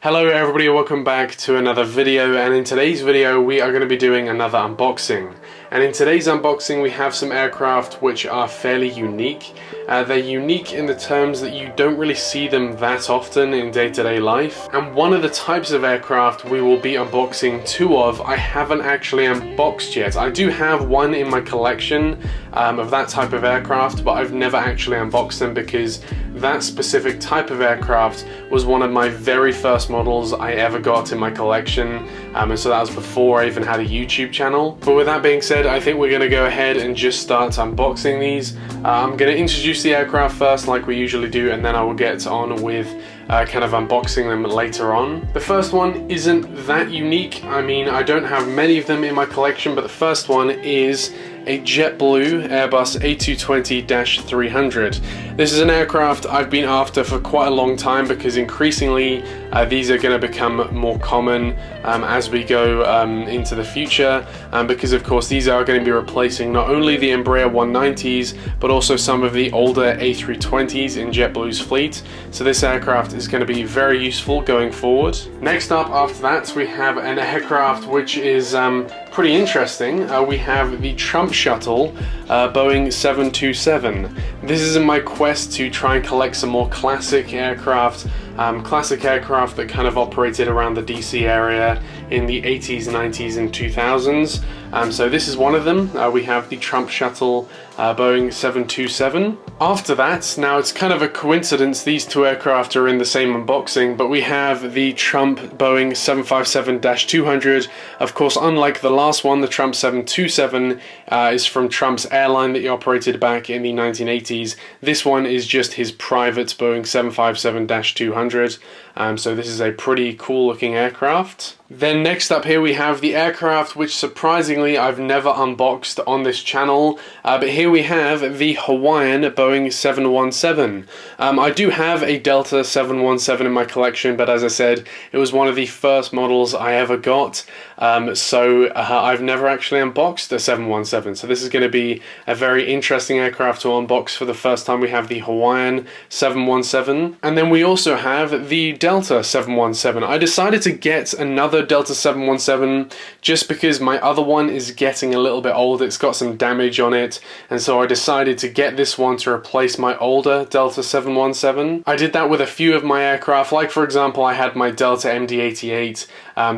Hello everybody, welcome back to another video, and in today's video we are going to be doing another unboxing. And in today's unboxing we have some aircraft which are fairly unique. They're unique in the terms that you don't really see them that often in day-to-day life. And one of the types of aircraft we will be unboxing two of, I haven't actually unboxed yet. I do have one in my collection of that type of aircraft, but I've never actually unboxed them because that specific type of aircraft was one of my very first models I ever got in my collection, and so that was before I even had a YouTube channel. But with that being said, I think we're going to go ahead and just start unboxing these. I'm going to introduce the aircraft first like we usually do, and then I will get on with kind of unboxing them later on. The first one isn't that unique. I mean, I don't have many of them in my collection, but the first one is a JetBlue Airbus A220-300. This is an aircraft I've been after for quite a long time because increasingly these are going to become more common as we go into the future, because of course these are going to be replacing not only the Embraer 190s but also some of the older A320s in JetBlue's fleet. So this aircraft is going to be very useful going forward. Next up after that we have an aircraft which is pretty interesting. We have the Trump Shuttle Boeing 727. This is in my quest to try and collect some more classic aircraft that kind of operated around the DC area in the 80s, 90s and 2000s. So this is one of them. We have the Trump Shuttle Boeing 727. After that, now it's kind of a coincidence these two aircraft are in the same unboxing, but we have the Trump Boeing 757-200. Of course, unlike the last one, the Trump 727 is from Trump's airline that he operated back in the 1980s. This one is just his private Boeing 757-200. So this is a pretty cool looking aircraft. Then next up here we have the aircraft which surprisingly I've never unboxed on this channel, but here we have the Hawaiian Boeing 717. I do have a Delta 717 in my collection, but as I said, it was one of the first models I ever got, so I've never actually unboxed a 717. So this is going to be a very interesting aircraft to unbox for the first time. We have the Hawaiian 717, and then we also have the Delta 717. I decided to get another Delta 717 just because my other one is getting a little bit old. It's got some damage on it, and so I decided to get this one to replace my older Delta 717. I did that with a few of my aircraft, like for example I had my Delta MD-88.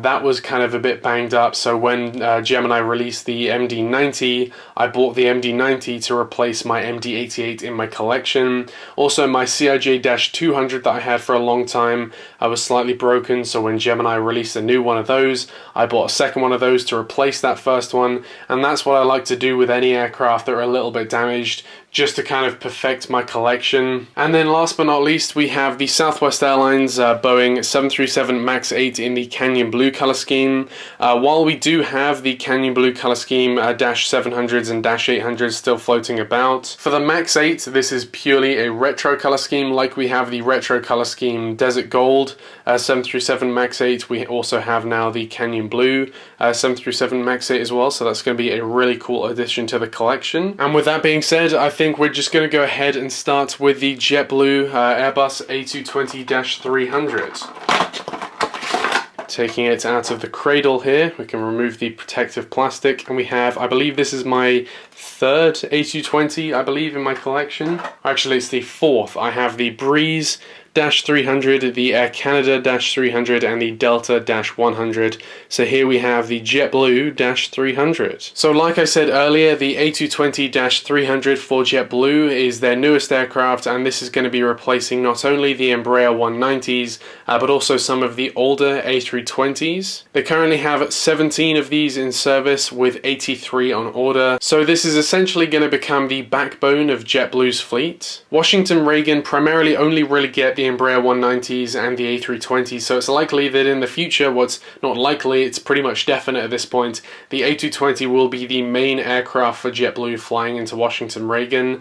That was kind of a bit banged up, so when Gemini released the MD-90, I bought the MD-90 to replace my MD-88 in my collection. Also my CIJ-200 that I had for a long time was slightly broken, so when Gemini released a new one of those, I bought a second one of those to replace that first one, and that's what I like to do with any aircraft that are a little bit damaged, just to kind of perfect my collection. And then last but not least, we have the Southwest Airlines Boeing 737 MAX 8 in the Canyon Blue color scheme. While we do have the Canyon Blue color scheme Dash 700s and Dash 800s still floating about, for the MAX 8 this is purely a retro color scheme, like we have the retro color scheme Desert Gold 737 MAX 8. We also have now the Canyon Blue 737 MAX 8 as well, so that's going to be a really cool addition to the collection. And with that being said, I think we're just going to go ahead and start with the JetBlue Airbus A220-300. Taking it out of the cradle here, we can remove the protective plastic, and we have, I believe this is my third A220, I believe, in my collection. Actually, it's the fourth. I have the Breeze -300, the Air Canada -300, and the Delta -100. So here we have the JetBlue -300. So like I said earlier, the A220-300 for JetBlue is their newest aircraft, and this is going to be replacing not only the Embraer 190s, but also some of the older A320s. They currently have 17 of these in service with 83 on order. So this is essentially going to become the backbone of JetBlue's fleet. Washington Reagan primarily only really get the Embraer 190s and the A320s, so it's likely that in the future, what's not likely, it's pretty much definite at this point, the A220 will be the main aircraft for JetBlue flying into Washington Reagan.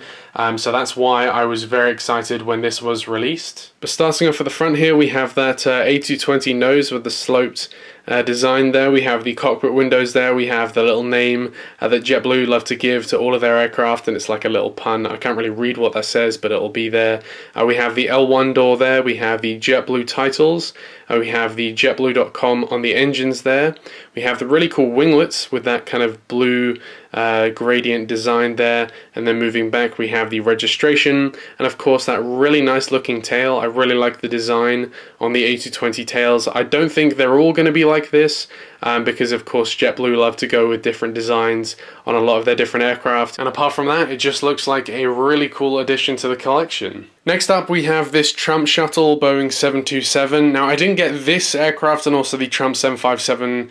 So that's why I was very excited when this was released. But starting off at the front here, we have that A220 nose with the sloped design there. We have the cockpit windows there. We have the little name that JetBlue love to give to all of their aircraft, and it's like a little pun. I can't really read what that says, but it'll be there. We have the L1 door there. We have the JetBlue titles. We have the JetBlue.com on the engines there. We have the really cool winglets with that kind of blue gradient design there, and then moving back we have the registration, and of course that really nice looking tail. I really like the design on the A220 tails. I don't think they're all going to be like this, because of course JetBlue love to go with different designs on a lot of their different aircraft, and apart from that it just looks like a really cool addition to the collection. Next up we have this Trump Shuttle Boeing 727. Now I didn't get this aircraft and also the Trump 757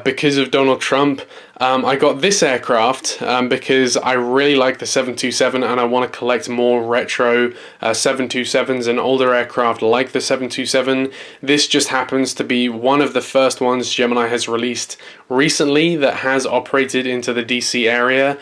because of Donald Trump. I got this aircraft because I really like the 727 and I want to collect more retro 727s and older aircraft like the 727. This just happens to be one of the first ones Gemini has released recently that has operated into the DC area.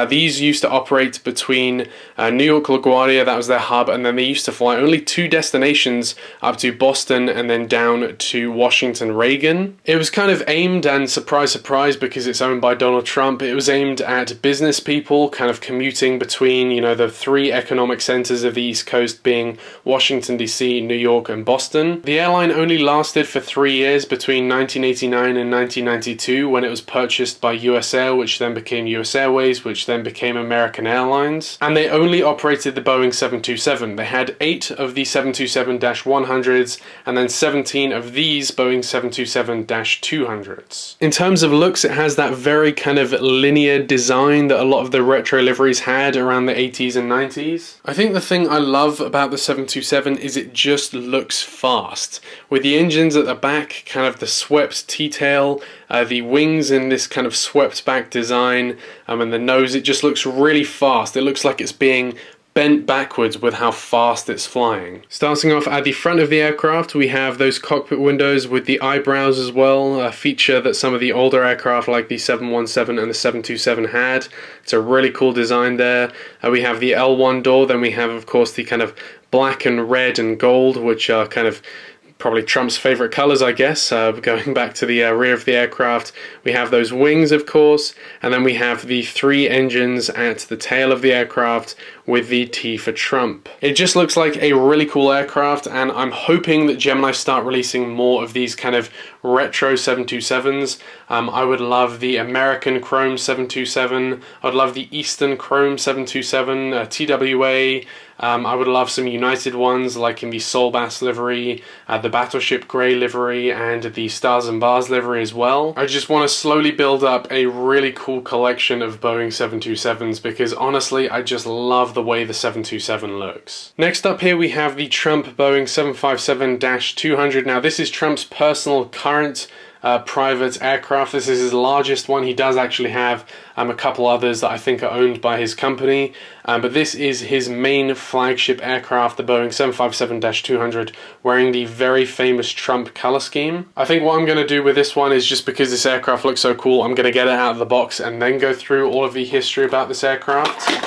These used to operate between New York LaGuardia, that was their hub, and then they used to fly only 2 destinations up to Boston and then down to Washington Reagan. It was kind of aimed, and surprise surprise because it's owned by Donald Trump, it was aimed at business people kind of commuting between, you know, the 3 economic centers of the East Coast being Washington DC, New York and Boston. The airline only lasted for 3 years between 1989 and 1992 when it was purchased by US Air, which then became US Airways, which then became American Airlines, and they only operated the Boeing 727. They had 8 of the 727-100s and then 17 of these Boeing 727-200s. In terms of looks, it has that very kind of linear design that a lot of the retro liveries had around the 80s and 90s. I think the thing I love about the 727 is it just looks fast. With the engines at the back, kind of the swept T-tail, the wings in this kind of swept back design, and the nose, it just looks really fast. It looks like it's being bent backwards with how fast it's flying. Starting off at the front of the aircraft, we have those cockpit windows with the eyebrows as well, a feature that some of the older aircraft like the 717 and the 727 had. It's a really cool design there. We have the L1 door, then we have of course the kind of black and red and gold, which are kind of probably Trump's favorite colors, I guess. Going back to the rear of the aircraft, we have those wings, of course, and then we have the 3 engines at the tail of the aircraft with the T for Trump. It just looks like a really cool aircraft, and I'm hoping that Gemini start releasing more of these kind of retro 727s. I would love the American Chrome 727. I would love the Eastern Chrome 727, TWA. I would love some United ones like in the Sol Bass livery, the Battleship Grey livery, and the Stars and Bars livery as well. I just want to slowly build up a really cool collection of Boeing 727s because honestly I just love the way the 727 looks. Next up here we have the Trump Boeing 757-200. Now this is Trump's personal current private aircraft. This is his largest one. He does actually have a couple others that I think are owned by his company, but this is his main flagship aircraft, the Boeing 757-200, wearing the very famous Trump color scheme. I think what I'm going to do with this one is, just because this aircraft looks so cool, I'm going to get it out of the box and then go through all of the history about this aircraft.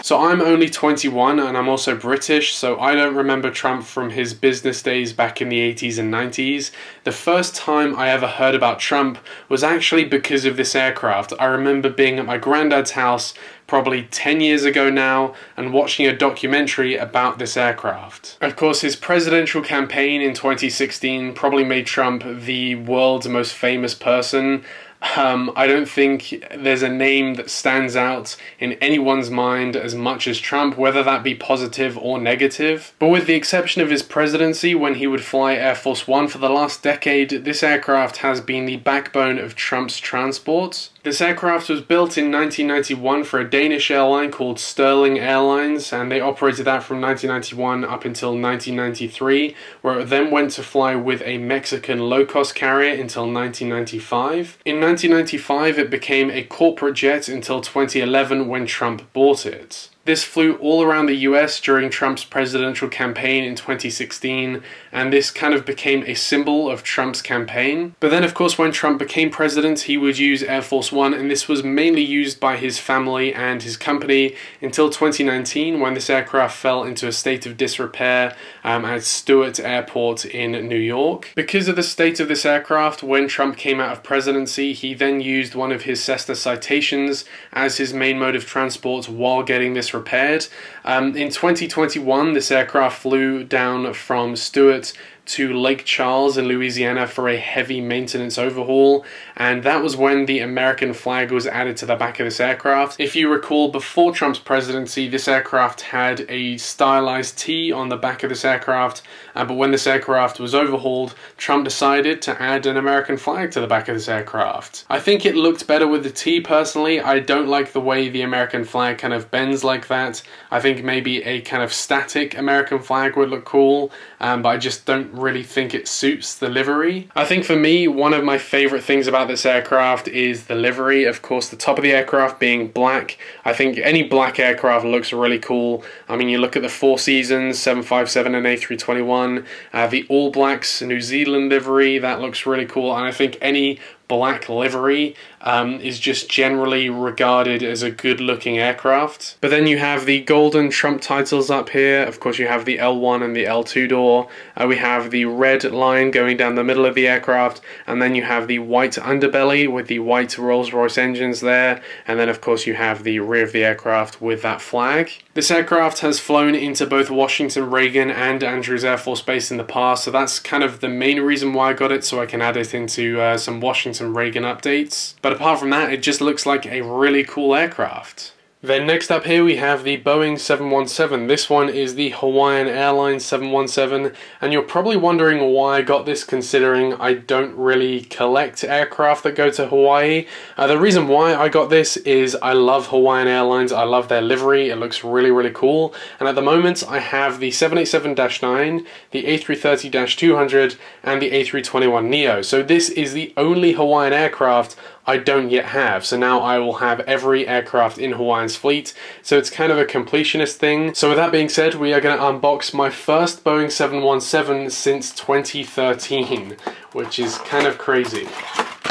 So I'm only 21 and I'm also British, so I don't remember Trump from his business days back in the 80s and 90s. The first time I ever heard about Trump was actually because of this aircraft. I remember being at my granddad's house probably 10 years ago now and watching a documentary about this aircraft. Of course, his presidential campaign in 2016 probably made Trump the world's most famous person. I don't think there's a name that stands out in anyone's mind as much as Trump, whether that be positive or negative. But with the exception of his presidency, when he would fly Air Force One for the last decade, this aircraft has been the backbone of Trump's transport. This aircraft was built in 1991 for a Danish airline called Sterling Airlines, and they operated that from 1991 up until 1993, where it then went to fly with a Mexican low-cost carrier until 1995. In 1995, it became a corporate jet until 2011 when Trump bought it. This flew all around the US during Trump's presidential campaign in 2016, and this kind of became a symbol of Trump's campaign. But then, of course, when Trump became president, he would use Air Force One, and this was mainly used by his family and his company until 2019, when this aircraft fell into a state of disrepair at Stewart Airport in New York. Because of the state of this aircraft, when Trump came out of presidency, he then used one of his Cessna Citations as his main mode of transport while getting this repaired. In 2021, this aircraft flew down from Stewart to Lake Charles in Louisiana for a heavy maintenance overhaul, and that was when the American flag was added to the back of this aircraft. If you recall, before Trump's presidency, this aircraft had a stylized T on the back of this aircraft, but when this aircraft was overhauled, Trump decided to add an American flag to the back of this aircraft. I think it looked better with the T personally. I don't like the way the American flag kind of bends like that. I think maybe a kind of static American flag would look cool, but I just don't really think it suits the livery. I think for me, one of my favorite things about this aircraft is the livery. Of course, the top of the aircraft being black. I think any black aircraft looks really cool. I mean, you look at the Four Seasons, 757 and A321, the All Blacks New Zealand livery, that looks really cool. And I think any black livery is just generally regarded as a good looking aircraft. But then you have the golden Trump titles up here. Of course, you have the L1 and the L2 door. We have the red line going down the middle of the aircraft, and then you have the white underbelly with the white Rolls-Royce engines there, and then of course you have the rear of the aircraft with that flag. This aircraft has flown into both Washington Reagan and Andrews Air Force Base in the past, so that's kind of the main reason why I got it, so I can add it into some Washington Reagan updates. But apart from that, it just looks like a really cool aircraft. Then next up here we have the Boeing 717. This one is the Hawaiian Airlines 717, and you're probably wondering why I got this, considering I don't really collect aircraft that go to Hawaii. The reason why I got this is I love Hawaiian Airlines. I love their livery. It looks really, really cool. And at the moment I have the 787-9, the A330-200, and the A321neo. So this is the only Hawaiian aircraft I don't yet have. So now I will have every aircraft in Hawaiian's fleet. So it's kind of a completionist thing. So with that being said, we are going to unbox my first Boeing 717 since 2013, which is kind of crazy.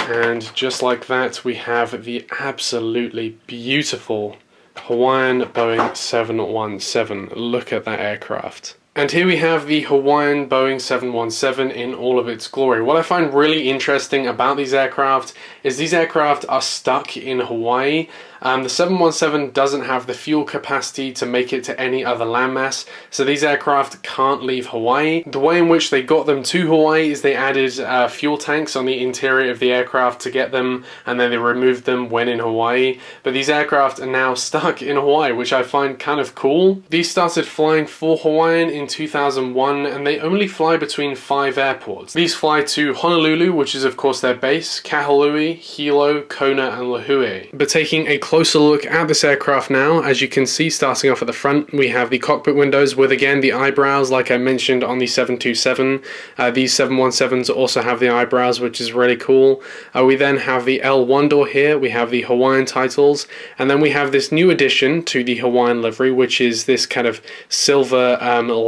And just like that, we have the absolutely beautiful Hawaiian Boeing 717. Look at that aircraft. And here we have the Hawaiian Boeing 717 in all of its glory. What I find really interesting about these aircraft is these aircraft are stuck in Hawaii. The 717 doesn't have the fuel capacity to make it to any other landmass, so these aircraft can't leave Hawaii. The way in which they got them to Hawaii is they added fuel tanks on the interior of the aircraft to get them, and then they removed them when in Hawaii. But these aircraft are now stuck in Hawaii, which I find kind of cool. These started flying for Hawaiian in 2001, and they only fly between 5 airports. These fly to Honolulu, which is of course their base, Kahului, Hilo, Kona, and Lihue. But taking a closer look at this aircraft now, as you can see, starting off at the front, we have the cockpit windows with, again, the eyebrows like I mentioned on the 727. These 717s also have the eyebrows, which is really cool. We then have the L1 door here, we have the Hawaiian titles, and then we have this new addition to the Hawaiian livery, which is this kind of silver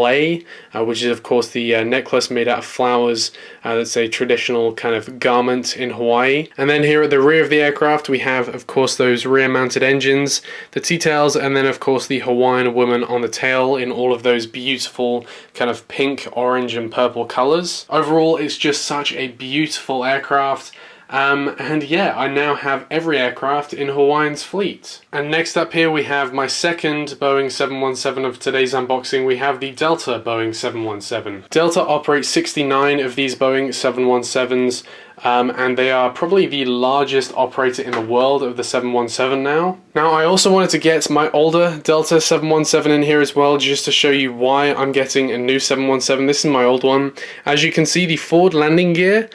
lei, which is of course the necklace made out of flowers. That's a traditional kind of garment in Hawaii. And then here at the rear of the aircraft, we have of course those rear mounted engines, the T-tails, and then of course the Hawaiian woman on the tail in all of those beautiful kind of pink, orange, and purple colors. Overall, it's just such a beautiful aircraft. And yeah, I now have every aircraft in Hawaiian's fleet. And next up here we have my second Boeing 717 of today's unboxing. We have the Delta Boeing 717. Delta operates 69 of these Boeing 717s, and they are probably the largest operator in the world of the 717 now. Now, I also wanted to get my older Delta 717 in here as well, just to show you why I'm getting a new 717. This is my old one. As you can see, the forward landing gear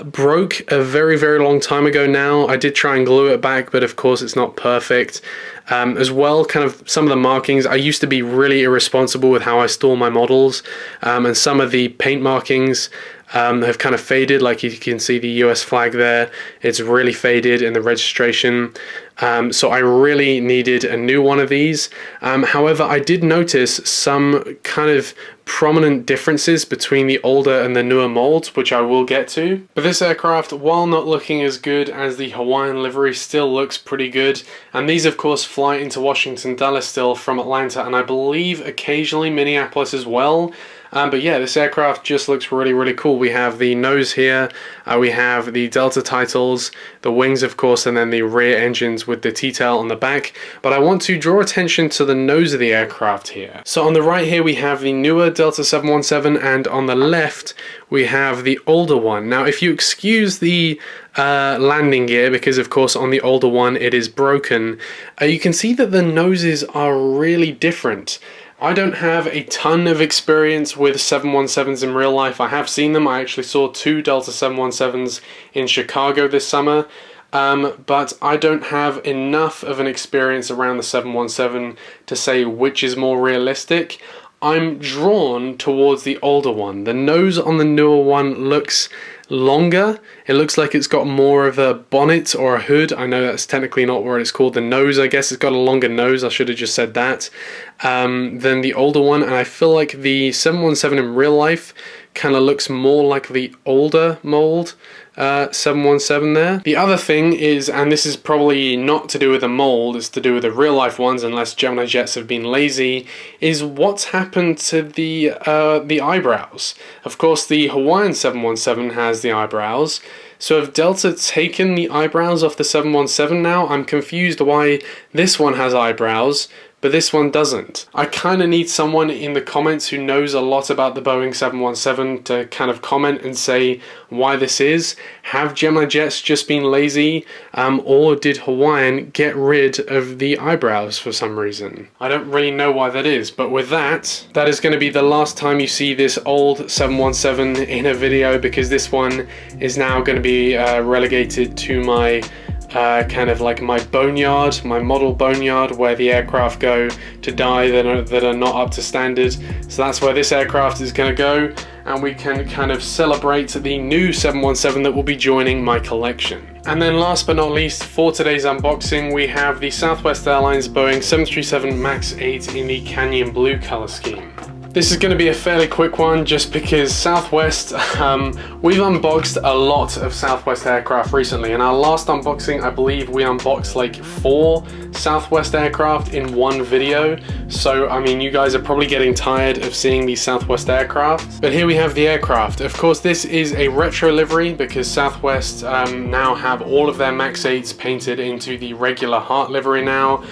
broke a very, very long time ago now. I did try and glue it back, but of course it's not perfect. As well, kind of some of the markings, I used to be really irresponsible with how I store my models, and some of the paint markings have kind of faded. Like you can see the US flag there, it's really faded in the registration. So I really needed a new one of these. However, I did notice some kind of prominent differences between the older and the newer molds, which I will get to. But this aircraft, while not looking as good as the Hawaiian livery, still looks pretty good. And these of course fly into Washington Dulles still from Atlanta, and I believe occasionally Minneapolis as well. But yeah, this aircraft just looks really cool. We have the nose here, we have the Delta titles, the wings of course, and then the rear engines with the T-tail on the back. But I want to draw attention to the nose of the aircraft here. So on the right here we have the newer Delta 717, and on the left we have the older one. Now if you excuse the landing gear, because of course on the older one it is broken, you can see that the noses are really different. I don't have a ton of experience with 717s in real life. I have seen them. I actually saw 2 Delta 717s in Chicago this summer, but I don't have enough of an experience around the 717 to say which is more realistic. I'm drawn towards the older one. The nose on the newer one looks longer. It looks like it's got more of a bonnet or a hood. I know that's technically not what it's called. The nose, I guess, it's got a longer nose. I should have just said that. Than the older one. And I feel like the 717 in real life kind of looks more like the older mold 717 there. The other thing is, and this is probably not to do with the mold, it's to do with the real life ones, unless Gemini jets have been lazy, is what's happened to the eyebrows. Of course, the Hawaiian 717 has the eyebrows. So have Delta taken the eyebrows off the 717 now? I'm confused why this one has eyebrows, but this one doesn't. I kind of need someone in the comments who knows a lot about the Boeing 717 to kind of comment and say why this is. Have Gemini jets just been lazy, or did Hawaiian get rid of the eyebrows for some reason? I don't really know why that is, but with that, that is going to be the last time you see this old 717 in a video, because this one is now going to be relegated to my kind of like my boneyard, my model boneyard, where the aircraft go to die that are not up to standard. So that's where this aircraft is going to go, and we can kind of celebrate the new 717 that will be joining my collection. And then last but not least, for today's unboxing, we have the Southwest Airlines Boeing 737 MAX 8 in the Canyon Blue color scheme. This is going to be a fairly quick one just because Southwest, we've unboxed a lot of Southwest aircraft recently. In our last unboxing, I believe we unboxed like 4 Southwest aircraft in one video. So, I mean, you guys are probably getting tired of seeing these Southwest aircraft. But here we have the aircraft. Of course, this is a retro livery because Southwest now have all of their MAX 8s painted into the regular Heart livery now,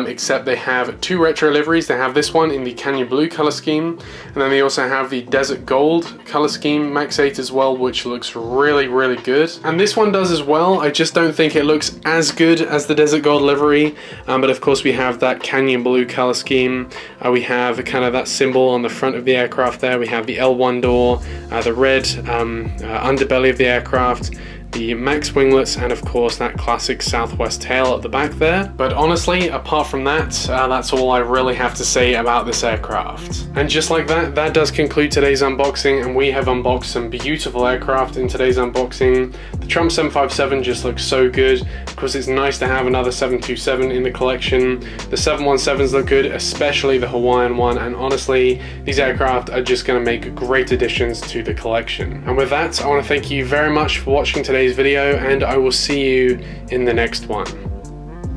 except they have 2 retro liveries. They have this one in the Canyon Blue color scheme, and then they also have the Desert Gold color scheme MAX 8 as well, which looks really good. And this one does as well. I just don't think it looks as good as the Desert Gold livery, but of course we have that Canyon Blue color scheme. We have kind of that symbol on the front of the aircraft there. We have the L1 door, the red underbelly of the aircraft, the MAX winglets, and of course that classic Southwest tail at the back there. But honestly, apart from that, that's all I really have to say about this aircraft. And just like that, that does conclude today's unboxing, and we have unboxed some beautiful aircraft in today's unboxing. The Trump 757 just looks so good. Of course, it's nice to have another 727 in the collection. The 717s look good, especially the Hawaiian one, and honestly, these aircraft are just going to make great additions to the collection. And with that, I want to thank you very much for watching today's video, and I will see you in the next one.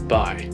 Bye.